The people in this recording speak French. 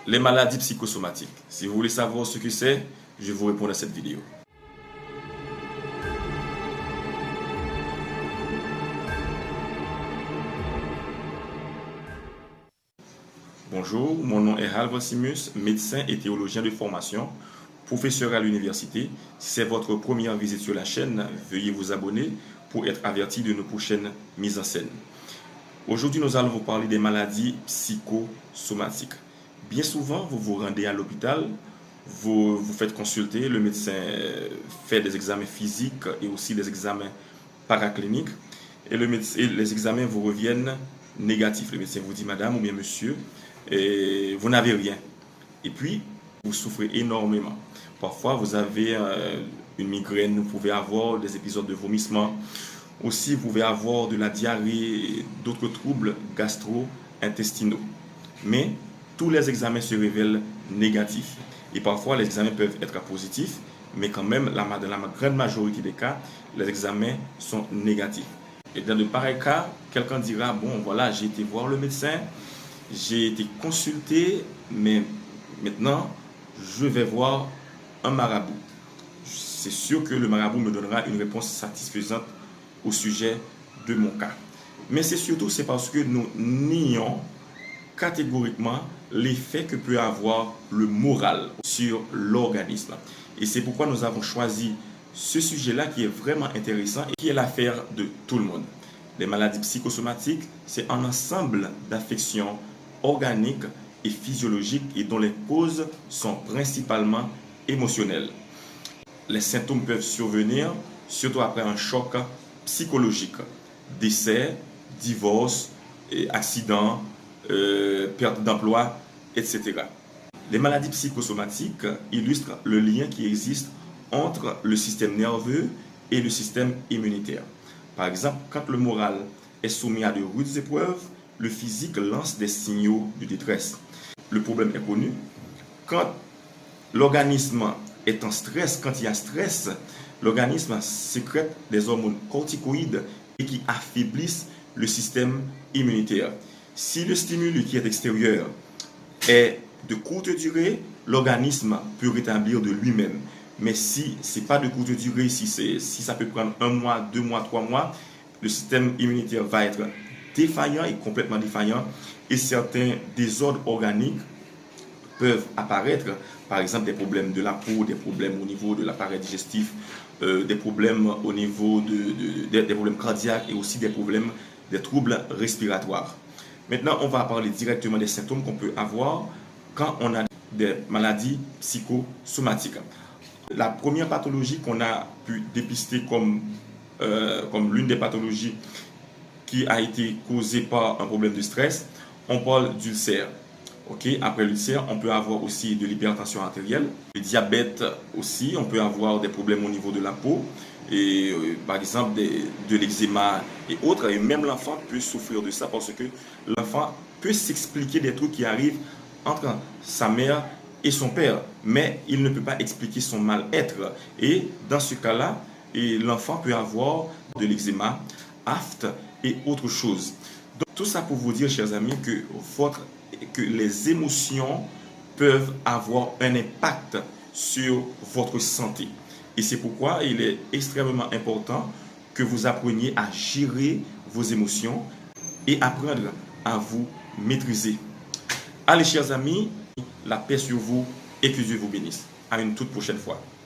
Les maladies psychosomatiques. Si vous voulez savoir ce que c'est, je vous réponds dans cette vidéo. Bonjour, mon nom est Halvor Simus, médecin et théologien de formation, professeur à l'université. Si c'est votre première visite sur la chaîne, veuillez vous abonner pour être averti de nos prochaines mises en scène. Aujourd'hui, nous allons vous parler des maladies psychosomatiques. Bien souvent, vous vous rendez à l'hôpital, vous vous faites consulter, le médecin fait des examens physiques et aussi des examens paracliniques et les examens vous reviennent négatifs. Le médecin vous dit madame ou bien monsieur, et vous n'avez rien. Et puis, vous souffrez énormément. Parfois, vous avez une migraine, vous pouvez avoir des épisodes de vomissement. Aussi, vous pouvez avoir de la diarrhée et d'autres troubles gastro-intestinaux. Mais tous les examens se révèlent négatifs. Et parfois, les examens peuvent être positifs, mais quand même, dans la grande majorité des cas, les examens sont négatifs. Et dans de pareils cas, quelqu'un dira, bon, voilà, j'ai été voir le médecin, j'ai été consulté, mais maintenant, je vais voir un marabout. C'est sûr que le marabout me donnera une réponse satisfaisante au sujet de mon cas. Mais c'est parce que nous nions catégoriquement l'effet que peut avoir le moral sur l'organisme. Et c'est pourquoi nous avons choisi ce sujet-là qui est vraiment intéressant et qui est l'affaire de tout le monde. Les maladies psychosomatiques, c'est un ensemble d'affections organiques et physiologiques et dont les causes sont principalement émotionnelles. Les symptômes peuvent survenir surtout après un choc psychologique, décès, divorce, accident, perte d'emploi, etc. Les maladies psychosomatiques illustrent le lien qui existe entre le système nerveux et le système immunitaire. Par exemple, quand le moral est soumis à de rudes épreuves, le physique lance des signaux de détresse. Le problème est connu. Quand l'organisme est en stress, quand il y a stress, l'organisme sécrète des hormones corticoïdes et qui affaiblissent le système immunitaire. Si le stimulus qui est extérieur est de courte durée, l'organisme peut rétablir de lui-même. Mais si ce n'est pas de courte durée, si ça peut prendre 1 mois, 2 mois, 3 mois, le système immunitaire va être défaillant et complètement défaillant et certains désordres organiques peuvent apparaître, par exemple des problèmes de la peau, des problèmes au niveau de l'appareil digestif, des problèmes au niveau des problèmes cardiaques et aussi des troubles respiratoires. Maintenant, on va parler directement des symptômes qu'on peut avoir quand on a des maladies psychosomatiques. La première pathologie qu'on a pu dépister comme l'une des pathologies qui a été causée par un problème de stress, on parle d'ulcère. Okay? Après l'ulcère, on peut avoir aussi de l'hypertension artérielle, le diabète aussi, on peut avoir des problèmes au niveau de la peau, et par exemple de l'eczéma et autres, et même l'enfant peut souffrir de ça parce que l'enfant peut s'expliquer des trucs qui arrivent entre sa mère et son père, mais il ne peut pas expliquer son mal-être. Et dans ce cas-là, l'enfant peut avoir de l'eczéma, aphte et autre chose. Donc, tout ça pour vous dire, chers amis, que les émotions peuvent avoir un impact sur votre santé. Et c'est pourquoi il est extrêmement important que vous appreniez à gérer vos émotions et apprendre à vous maîtriser. Allez, chers amis, la paix sur vous et que Dieu vous bénisse. À une toute prochaine fois.